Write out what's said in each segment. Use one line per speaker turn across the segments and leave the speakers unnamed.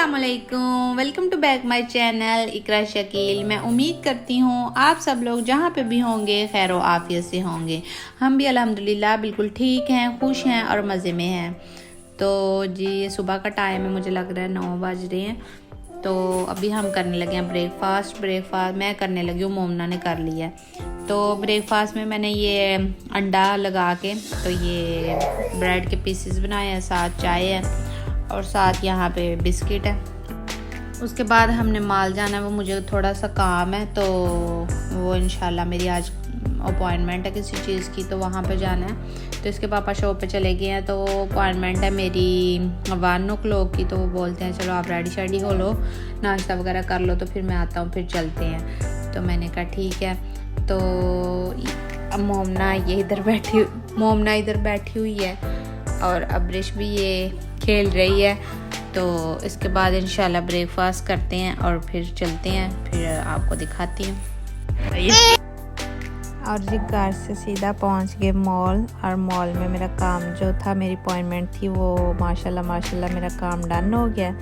अस्सलामुअलैकुम, welcome to back my channel Iqra Shakeel. मैं उम्मीद करती हूँ आप सब लोग जहाँ पे भी होंगे खैर व आफियत से होंगे। हम भी अल्हम्दुलिल्लाह बिल्कुल ठीक हैं, खुश हैं और मज़े में हैं। तो जी ये सुबह का टाइम है, मुझे लग रहा है 9 बज रहे हैं। तो अभी हम करने लगे हैं ब्रेकफ़ास्ट मैं करने लगी हूँ, मोमना ने कर लिया है। तो ब्रेकफ़ास्ट में मैंने ये अंडा लगा के तो ये ब्रेड के पीसेस बनाए हैं, साथ चाय है और साथ यहाँ पे बिस्किट है। उसके बाद हमने माल जाना है, वो मुझे थोड़ा सा काम है तो वो इंशाल्लाह मेरी आज अपॉइंटमेंट है किसी चीज़ की, तो वहाँ पे जाना है। तो इसके पापा शॉप पे चले गए हैं, तो अपॉइंटमेंट है मेरी 1 o'clock की। तो वो बोलते हैं चलो आप रेडी शेडी हो लो, नाश्ता वगैरह कर लो, तो फिर मैं आता हूँ, फिर चलते हैं। तो मैंने कहा ठीक है। तो अब मोमना इधर बैठी हुई है और अब्रिश भी ये खेल रही है। तो इसके बाद इंशाल्लाह ब्रेकफास्ट करते हैं और फिर चलते हैं, फिर आपको दिखाती हूँ। और जी घर से सीधा पहुँच गए मॉल, और मॉल में मेरा काम जो था, मेरी अपॉइंटमेंट थी, वो माशाल्लाह मेरा काम डन हो गया।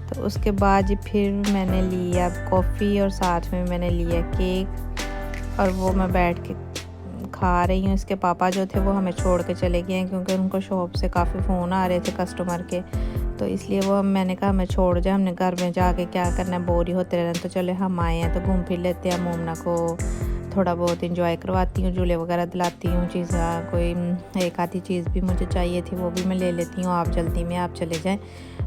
तो उसके बाद जी फिर मैंने लिया कॉफ़ी और साथ में मैंने लिया केक, और वो मैं बैठ के खा रही हूँ। इसके पापा जो थे वो हमें छोड़ के चले गए हैं, क्योंकि उनको शॉप से काफ़ी फ़ोन आ रहे थे कस्टमर के, तो इसलिए मैंने कहा हमें छोड़ जाए, हमने घर में जाके क्या करना है, बोर ही होते रहना। तो चले हम आए हैं तो घूम फिर लेते हैं, मोमना को थोड़ा बहुत इंजॉय करवाती हूँ, झूले वगैरह दिलाती हूँ, चीज़ें कोई एक आधी चीज़ भी मुझे चाहिए थी वो भी मैं ले लेती हूँ। आप जल्दी में आप चले जाएँ।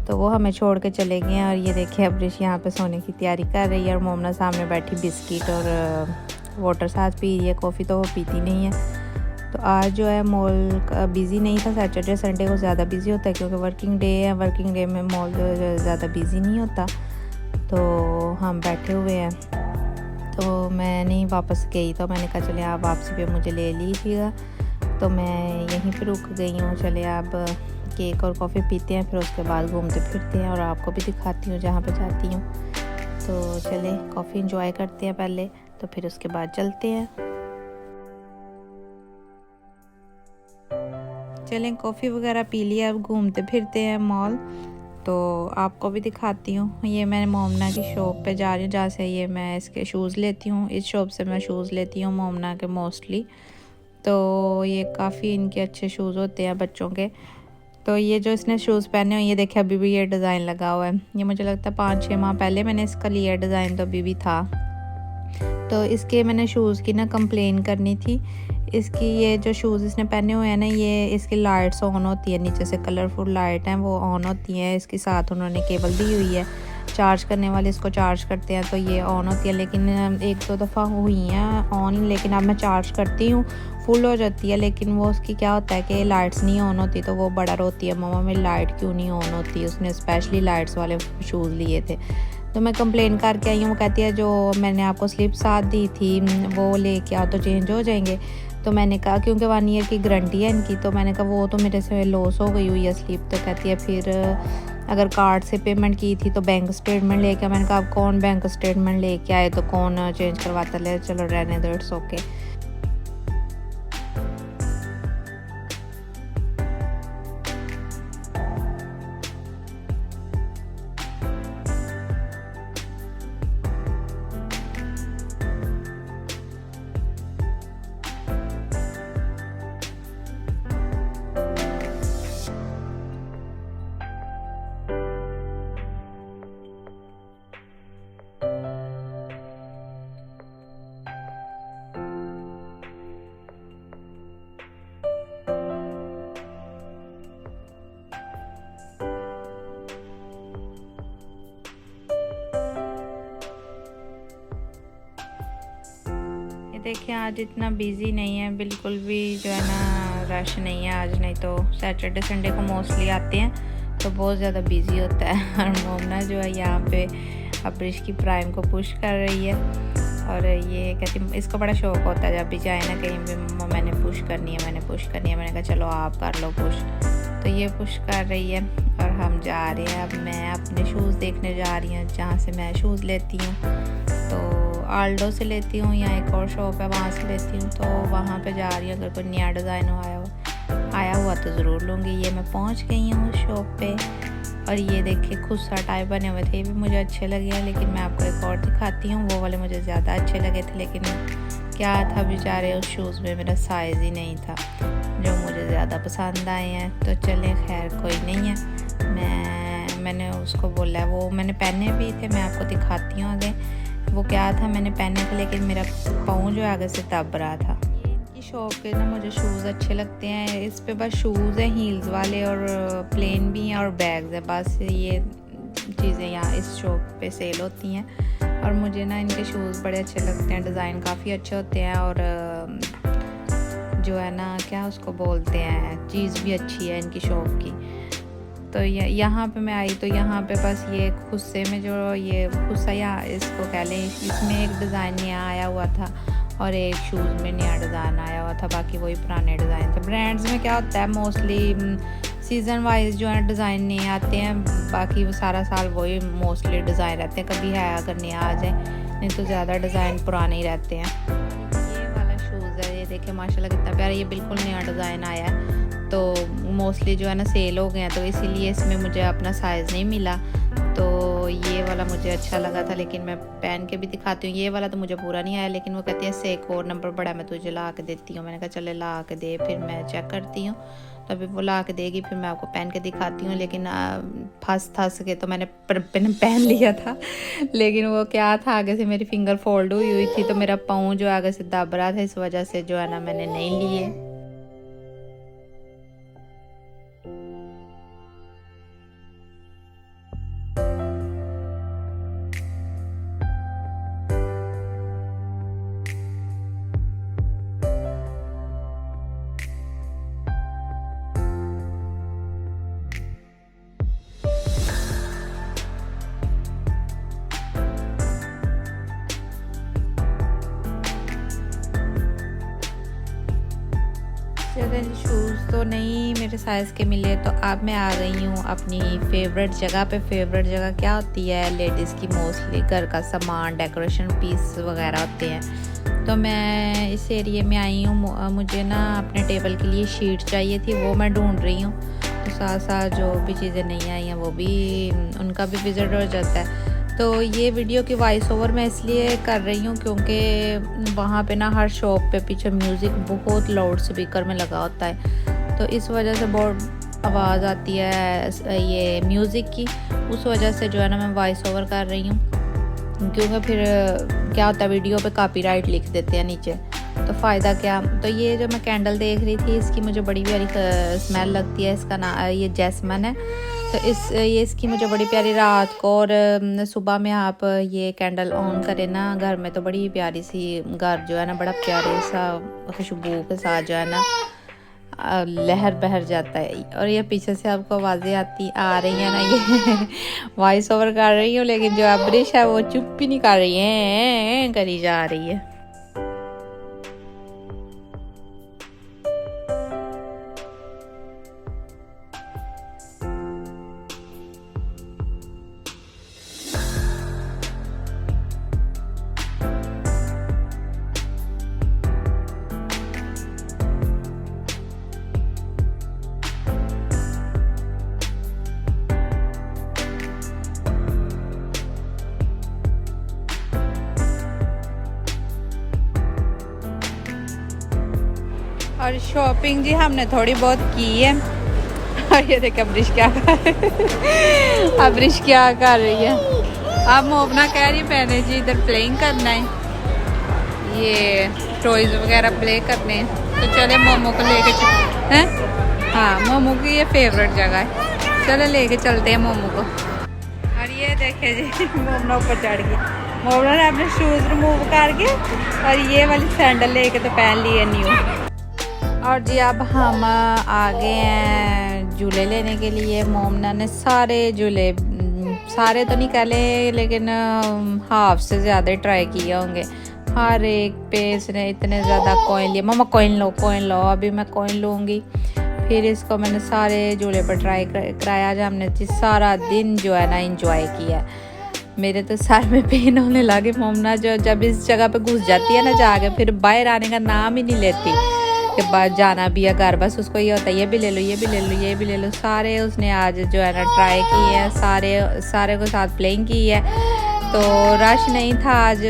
तो वो हमें छोड़ के चले गए हैं। और ये देखिए अब्रिश यहाँ पे सोने की तैयारी कर रही है, और मोमना सामने बैठी बिस्किट और वाटर साथ पी रही है, कॉफ़ी तो वो पीती नहीं है। तो आज जो है मॉल बिज़ी नहीं था, सैटरडे संडे को ज़्यादा बिज़ी होता है क्योंकि वर्किंग डे है। वर्किंग डे में मॉल ज़्यादा बिज़ी नहीं होता। तो हम बैठे हुए हैं, तो मैं नहीं वापस गई, तो मैंने कहा चले आप वापसी पे मुझे ले लीजिएगा। तो मैं यहीं पे रुक गई हूँ। चले आप केक और कॉफ़ी पीते हैं, फिर उसके बाद घूमते फिरते हैं और आपको भी दिखाती हूँ जहाँ पे जाती हूँ। तो चले कॉफ़ी इंजॉय करते हैं पहले, तो फिर उसके बाद चलते हैं। चलें कॉफ़ी वगैरह पी लिया, अब घूमते फिरते हैं मॉल, तो आपको भी दिखाती हूँ। ये मैं मोमना की शॉप पे जा रही हूँ, जहाँ से ये मैं इसके शूज़ लेती हूँ। इस शॉप से मैं शूज़ लेती हूँ मोमना के मोस्टली। तो ये काफ़ी इनके अच्छे शूज़ होते हैं बच्चों के। तो ये जो इसने शूज़ पहने हुए, ये देखिए अभी भी ये डिज़ाइन लगा हुआ है। ये मुझे लगता है 5-6 माह पहले मैंने इसका लिया डिज़ाइन, तो अभी भी था। तो इसके मैंने शूज़ की ना कंप्लेन करनी थी। इसकी ये जो शूज़ इसने पहने हुए हैं ना, ये इसकी लाइट्स ऑन होती है, नीचे से कलरफुल लाइट हैं वो ऑन होती हैं। इसके साथ उन्होंने केबल दी हुई है, चार्ज करने वाले इसको चार्ज करते हैं तो ये ऑन होती है। लेकिन 1-2 दफ़ा हुई हैं ऑन, लेकिन अब मैं चार्ज करती हूँ फुल हो जाती है, लेकिन वो उसकी क्या होता है कि लाइट्स नहीं ऑन होती। तो वो बड़ा रोती है, मम्मा मेरी लाइट क्यों नहीं ऑन होती। उसने स्पेशली लाइट्स वाले शूज़ लिए थे। तो मैं कंप्लेन करके आई हूँ। वो कहती है जो मैंने आपको स्लिप साथ दी थी वो लेके आओ तो चेंज हो जाएंगे। तो मैंने कहा क्योंकि 1 ईयर की गारंटी है इनकी, तो मैंने कहा वो तो मेरे से लॉस हो गई हुई है स्लिप। तो कहती है फिर अगर कार्ड से पेमेंट की थी तो बैंक स्टेटमेंट लेके। मैंने कहा अब कौन बैंक स्टेटमेंट लेके आए, तो कौन चेंज करवाता, ले चलो रहने दो, इट्स ओके। देखिए आज इतना बिज़ी नहीं है, बिल्कुल भी जो है ना रश नहीं है आज। नहीं तो सैटरडे संडे को मोस्टली आते हैं तो बहुत ज़्यादा बिज़ी होता है। और मोमना जो है यहाँ पे अब्रिश की प्राइम को पुश कर रही है, और ये कहती, इसको बड़ा शौक होता है जब भी जाए ना कहीं भी, मम्मा मैंने पुश करनी है, मैंने कहा चलो आप कर लो पुश। तो ये पुश कर रही है और हम जा रहे हैं। अब मैं अपने शूज़ देखने जा रही हूँ, जहाँ से मैं शूज़ लेती हूँ। तो आल्डो से लेती हूँ या एक और शॉप है वहाँ से लेती हूँ, तो वहाँ पे जा रही हूँ। अगर कोई नया डिज़ाइन आया हुआ तो ज़रूर लूँगी। ये मैं पहुँच गई हूँ शॉप पे, और ये देखिए खुस्सा टाइप बने हुए थे, ये भी मुझे अच्छे लगे हैं। लेकिन मैं आपको एक और दिखाती हूँ, वो वाले मुझे ज़्यादा अच्छे लगे थे। लेकिन क्या था बेचारे, उस शूज़ में मेरा साइज़ ही नहीं था जो मुझे ज़्यादा पसंद आए हैं। तो चलें, खैर कोई नहीं है। मैंने उसको बोला है, वो मैंने पहने भी थे, मैं आपको दिखाती हूँ आगे। वो क्या था, मैंने पहने थे लेकिन मेरा पाँव जो आगे से दब रहा था। इनकी शॉप के ना मुझे शूज़ अच्छे लगते हैं। इस पे बस शूज़ हैं हील्स वाले और प्लेन भी हैं और बैग्स हैं, बस ये चीज़ें यहाँ इस शॉप पे सेल होती हैं। और मुझे ना इनके शूज़ बड़े अच्छे लगते हैं, डिज़ाइन काफ़ी अच्छे होते हैं और जो है ना क्या उसको बोलते हैं, चीज़ भी अच्छी है इनकी शॉप की। तो यहाँ पे मैं आई तो यहाँ पे बस ये खुस्से में जो ये खुस्सा या इसको कह लें, इसमें एक डिज़ाइन नया आया हुआ था और एक शूज़ में नया डिज़ाइन आया हुआ था, बाकी वही पुराने डिज़ाइन थे। ब्रांड्स में क्या होता है, मोस्टली सीज़न वाइज जो है डिज़ाइन नए आते हैं, बाकी वो सारा साल वही मोस्टली डिज़ाइन रहते हैं। कभी है अगर नया आ जाए, नहीं तो ज़्यादा डिज़ाइन पुराने ही रहते हैं। ये वाला शूज़ है, ये देखिए माशाल्लाह कितना प्यारा, ये बिल्कुल नया डिज़ाइन आया है। तो मोस्टली जो है ना सेल हो गए हैं, तो इसीलिए इसमें मुझे अपना साइज़ नहीं मिला। तो ये वाला मुझे अच्छा लगा था, लेकिन मैं पहन के भी दिखाती हूँ। ये वाला तो मुझे पूरा नहीं आया, लेकिन वो कहती है इससे एक और नंबर बड़ा मैं तुझे ला के देती हूँ। मैंने कहा चले ला के दे, फिर मैं चेक करती हूँ। तो अभी वो ला के देगी, फिर मैं आपको पहन के दिखाती हूँ। लेकिन फंस के तो मैंने पहन लिया था, लेकिन वो क्या था, आगे से मेरी फिंगर फोल्ड हुई थी, तो मेरा पाँव जो आगे से दब रहा था, इस वजह से जो है ना मैंने नहीं लिए। शूज़ तो नहीं मेरे साइज़ के मिले, तो अब मैं आ गई हूँ अपनी फेवरेट जगह पे। फेवरेट जगह क्या होती है, लेडीज़ की मोस्टली घर का सामान, डेकोरेशन पीस वगैरह होते हैं। तो मैं इस एरिए में आई हूँ, मुझे ना अपने टेबल के लिए शीट चाहिए थी, वो मैं ढूंढ रही हूँ। तो साथ साथ जो भी चीज़ें नहीं आई हैं वो भी, उनका भी विज़िट हो जाता है। तो ये वीडियो की वॉइस ओवर मैं इसलिए कर रही हूँ क्योंकि वहाँ पे ना हर शॉप पे पीछे म्यूज़िक बहुत लाउड स्पीकर में लगा होता है, तो इस वजह से बहुत आवाज़ आती है ये म्यूज़िक की। उस वजह से जो है ना मैं वॉइस ओवर कर रही हूँ, क्योंकि फिर क्या होता है वीडियो पे कॉपीराइट लिख देते हैं नीचे, तो फ़ायदा क्या। तो ये जो मैं कैंडल देख रही थी, इसकी मुझे बड़ी प्यारी स्मेल लगती है। इसका ना ये जैस्मिन है, तो ये इसकी मुझे बड़ी प्यारी, रात को और सुबह में आप ये कैंडल ऑन करें ना घर में, तो बड़ी प्यारी सी घर जो है ना बड़ा प्यारे सा खुशबू के साथ जो है ना लहर बहर जाता है। और ये पीछे से आपको आवाज़ें आ रही हैं ना, ये वॉइस ओवर कर रही हूँ, लेकिन जो अब्रिश है वो चुप भी नहीं कर रही है, करी जा रही है। और शॉपिंग जी हमने थोड़ी बहुत की है। और ये देख अब्रिश क्या अब्रिश क्या कर रही है। अब मोबना कह रही पहने जी इधर प्लेइंग करना है, ये टॉयज वगैरह प्ले करने हैं। तो चले मोमो को लेके हैं, हाँ मोमो की ये फेवरेट जगह है, चलो लेके चलते हैं मोमो को। और ये देखे जी मोमना ऊपर चढ़ गई। मोमना ने अपने शूज़ रिमूव करके और ये वाली सैंडल लेके तो पहन ली है न्यू। और जी अब हम आ गए हैं झूले लेने के लिए। मोमना ने सारे झूले, सारे तो नहीं कह लेकिन हाफ से ज़्यादा ट्राई किए होंगे। हर एक पे इसने इतने ज़्यादा कॉइन लिए। मम्मा कॉइन लो, अभी मैं कॉइन लूँगी। फिर इसको मैंने सारे झूले पर ट्राई कराया। आज हमने जी सारा दिन जो है ना इंजॉय किया। मेरे तो सर में पेन होने लगे। मोमना जो जब इस जगह पे घुस जाती है ना जाके, फिर बाहर आने का नाम ही नहीं लेती। के बाद जाना भी है घर। बस उसको ये होता है ये भी ले लो, ये भी ले लो, ये भी ले लो। सारे उसने आज जो है ना ट्राई की है, सारे को साथ प्लेइंग की है। तो रश नहीं था आज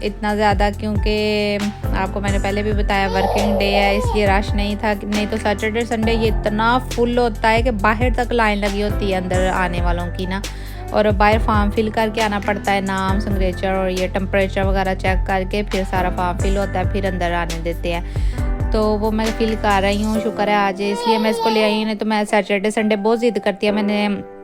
इतना ज़्यादा, क्योंकि आपको मैंने पहले भी बताया वर्किंग डे है, इसलिए रश नहीं था। नहीं तो सैटरडे संडे ये इतना फुल होता है कि बाहर तक लाइन लगी होती है अंदर आने वालों की ना। और बाहर फॉर्म फिल करके आना पड़ता है, नाम, सिग्नेचर और ये टेम्परेचर वगैरह चेक करके फिर सारा फॉर्म फिल होता है, फिर अंदर आने देते हैं। तो वो मैं फिल कर रही हूँ, शुक्र है आज, इसलिए मैं इसको ले आई हूँ। नहीं तो मैं सैटरडे संडे बहुत ज़िद करती है मैंने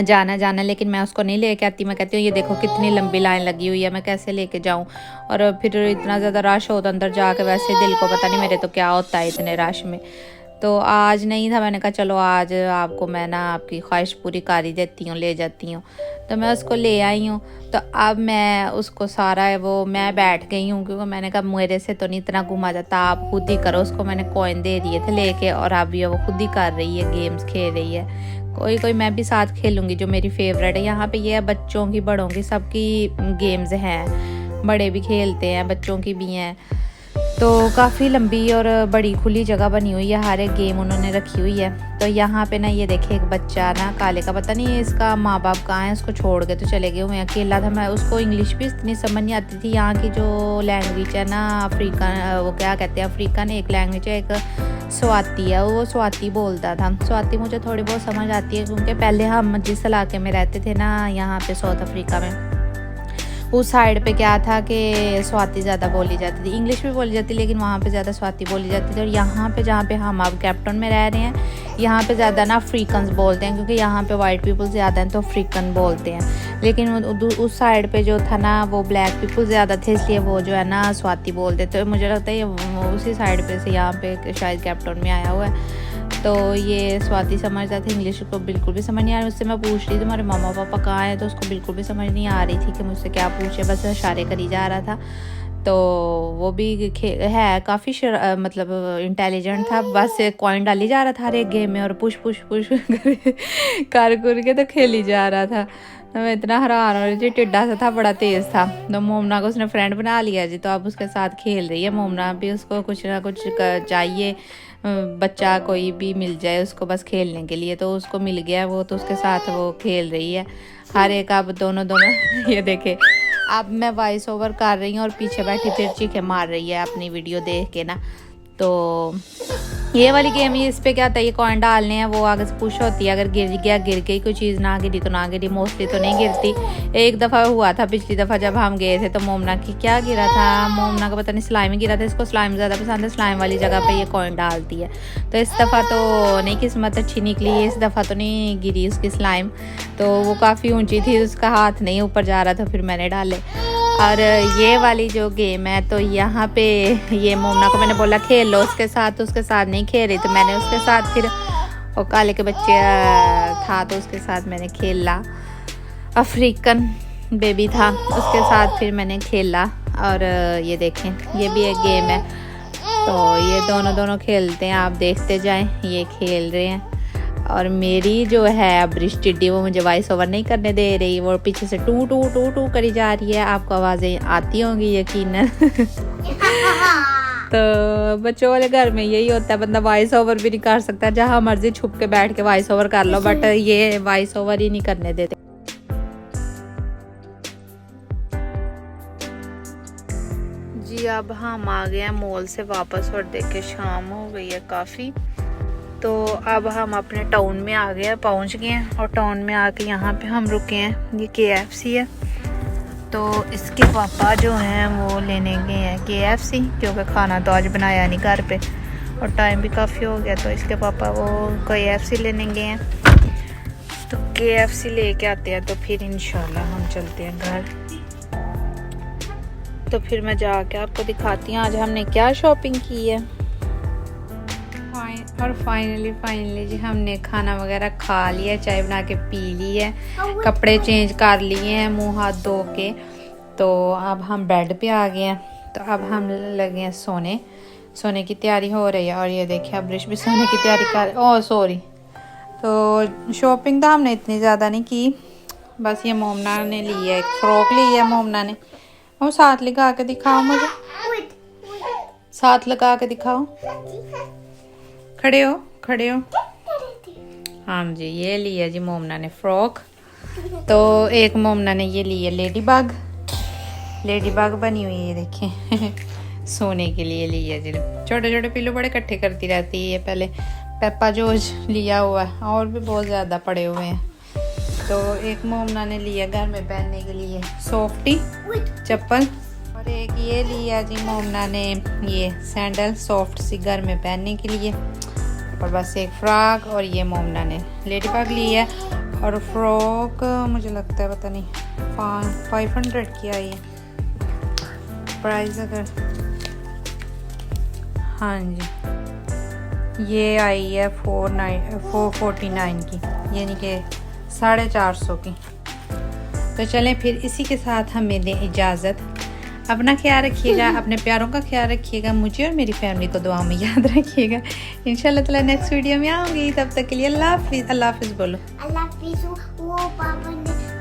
जाना, लेकिन मैं उसको नहीं लेके आती। मैं कहती हूँ ये देखो कितनी लंबी लाइन लगी हुई है, मैं कैसे लेके जाऊँ। और फिर इतना ज़्यादा रश हो तो अंदर जाके वैसे दिल को पता नहीं मेरे तो क्या होता है इतने रश में। तो आज नहीं था, मैंने कहा चलो आज आपको मैं ना आपकी ख्वाहिश पूरी कर ही देती हूँ, ले जाती हूँ। तो मैं उसको ले आई हूँ। तो अब मैं उसको सारा है वो मैं बैठ गई हूँ, क्योंकि मैंने कहा मेरे से तो नहीं इतना घुमा जाता, आप खुद ही करो। उसको मैंने कॉइन दे दिए थे लेके, और अब ये वो खुद ही कर रही है, गेम्स खेल रही है। कोई मैं भी साथ खेलूँगी जो मेरी फेवरेट है। यहाँ पे ये है बच्चों की बड़ों की सबकी गेम्स हैं, बड़े भी खेलते हैं, बच्चों की भी हैं। तो काफ़ी लंबी और बड़ी खुली जगह बनी हुई है, हर एक गेम उन्होंने रखी हुई है। तो यहाँ पे ना ये देखे एक बच्चा ना काले का, पता नहीं इसका माँ बाप कहाँ है, उसको छोड़ के तो चले गए हुए, अकेला था। मैं उसको इंग्लिश भी इतनी समझ नहीं आती थी। यहाँ की जो लैंग्वेज है ना अफ्रीकन, वो क्या कहते हैं अफ्रीकन एक लैंग्वेज है, एक स्वाति है, वो स्वाति बोलता था। स्वाति मुझे थोड़ी बहुत समझ आती है, क्योंकि पहले हम जिस इलाके में रहते थे ना यहाँ पे साउथ अफ्रीका में, उस साइड पे क्या था कि स्वाति ज़्यादा बोली जाती थी, इंग्लिश भी बोली जाती, लेकिन वहाँ पे ज़्यादा स्वाति बोली जाती थी। और यहाँ पे जहाँ पे हम अब कैप्टन में रह रहे हैं, यहाँ पे ज़्यादा ना अफ्रीकन बोलते हैं, क्योंकि यहाँ पे वाइट पीपल ज़्यादा हैं तो अफ्रीकन बोलते हैं। लेकिन उस साइड पे जो था ना वो ब्लैक पीपल ज़्यादा थे, इसलिए वो जो है ना स्वाति बोलते। तो मुझे लगता है ये उसी साइड पे से यहाँ पे शायद कैप्टन में आया हुआ है। तो ये स्वाति समझता था, इंग्लिश को बिल्कुल भी समझ नहीं आ रही। उससे मैं पूछ रही थी तुम्हारे मामा पापा कहाँ हैं, तो उसको बिल्कुल भी समझ नहीं आ रही थी कि मुझसे क्या पूछे, बस इशारे करी जा रहा था। तो वो भी है काफ़ी मतलब इंटेलिजेंट था, बस कॉइन डाली जा रहा था हर एक गेम में और पुश कर के तो खेली जा रहा था। मैं इतना हैरान हो रही थी, टिड्डा सा था, बड़ा तेज़ था। तो मोमना को उसने फ्रेंड बना लिया जी, तो अब उसके साथ खेल रही है। मोमना भी उसको कुछ ना कुछ चाहिए, बच्चा कोई भी मिल जाए उसको बस खेलने के लिए, तो उसको मिल गया वो, तो उसके साथ वो खेल रही है हर एक। अब दोनों ये देखे, अब मैं वॉइस ओवर कर रही हूँ और पीछे बैठी फिर चीखें मार रही है अपनी वीडियो देख के ना। तो ये वाली गेम ही, इस पे क्या था, ये कॉइन डालने हैं, वो आगे से पुश होती है, अगर गिर गया गिर गई, कोई चीज़ ना गिरी तो ना गिरी, मोस्टली तो नहीं गिरती। एक दफ़ा हुआ था पिछली दफ़ा जब हम गए थे, तो मोमना की क्या गिरा था, मोमना का पता नहीं स्लाइम ही गिरा था। इसको स्लाइम ज़्यादा पसंद है, स्लाइम वाली जगह पे ये कॉइन डालती है। तो इस दफ़ा तो नहीं किस्मत अच्छी निकली, इस दफ़ा तो नहीं गिरी उसकी स्लाइम, तो वो काफ़ी ऊँची थी, उसका हाथ नहीं ऊपर जा रहा था, फिर मैंने डाले। और ये वाली जो गेम है, तो यहाँ पे ये मोमना को मैंने बोला खेल लो उसके साथ नहीं खेल रही, तो मैंने उसके साथ फिर वो काले के बच्चे था तो उसके साथ मैंने खेला, अफ्रीकन बेबी था उसके साथ फिर मैंने खेला। और ये देखें ये भी एक गेम है, तो ये दोनों खेलते हैं, आप देखते जाएं, ये खेल रहे हैं। और मेरी जो है अब्रिश टिड्डी वो मुझे वॉइस ओवर नहीं करने दे रही, वो पीछे से टू टू टू टू करी जा रही है, आपको आवाज़ें आती होंगी यकीनन। तो बच्चों वाले घर में यही होता है, बंदा वॉइस ओवर भी नहीं कर सकता, जहाँ मर्जी छुप के बैठ के वॉइस ओवर कर लो, बट ये वॉइस ओवर ही नहीं करने देते। जी अब हम आ गए हैं मॉल से वापस और देखे शाम हो गई है काफ़ी। तो अब हम अपने टाउन में आ गए हैं, पहुंच गए हैं, और टाउन में आके यहाँ पे हम रुके हैं। ये KFC है, तो इसके पापा जो हैं वो लेने गए हैं KFC, क्योंकि खाना तो आज बनाया नहीं घर पे और टाइम भी काफ़ी हो गया, तो इसके पापा वो KFC लेने गए हैं। तो KFC लेके आते हैं तो फिर इंशाल्लाह हम चलते हैं घर। तो फिर मैं जाके आपको दिखाती हूँ आज हमने क्या शॉपिंग की है। और फाइनली जी हमने खाना वगैरह खा लिया, चाय बना के पी ली है, कपड़े चेंज कर लिए हैं, मुंह हाथ धो के। तो अब हम बेड पे आ गए हैं, तो अब हम लगे हैं सोने की तैयारी हो रही है। और ये देखिए अब्रिश भी सोने की तैयारी कर, ओह सॉरी। तो शॉपिंग तो हमने इतनी ज़्यादा नहीं की, बस ये मोमना ने ली है, एक फ्रॉक ली है मोमना ने। वो साथ लगा के दिखाओ मुझे, साथ लगा के दिखाओ, खड़े हो खड़े हो। हाँ जी, ये लिया जी मोमना ने फ्रॉक। तो एक मोमना ने ये लिया लेडी बाग, लेडी बाग बनी हुई है देखें सोने के लिए लिया जी। छोटे छोटे पिल्लू बड़े इकट्ठे करती रहती है। पहले पेप्पा जोज लिया हुआ है और भी बहुत ज़्यादा पड़े हुए हैं। तो एक मोमना ने लिया घर में पहनने के लिए सॉफ्टी चप्पल, और एक ये लिया जी मोमना ने ये सैंडल सॉफ्ट सी घर में पहनने के लिए, और बस एक फ्रॉक। और ये मोमना ने लेडी बाग लिया है। और फ्रॉक मुझे लगता है पता नहीं 500 की आई है प्राइस अगर। हाँ जी, ये आई है 449 की, यानी कि 450 की। तो चलें फिर इसी के साथ हमें दें इजाज़त। अपना ख्याल रखिएगा, अपने प्यारों का ख्याल रखिएगा, मुझे और मेरी फैमिली को दुआ में याद रखिएगा। इंशाल्लाह ताला नेक्स्ट वीडियो में आऊँगी, तब तक के लिए अल्लाह हाफिज़। अल्लाह हाफिज़ बोलो।
अल्लाह हाफिज़। वो पापा ने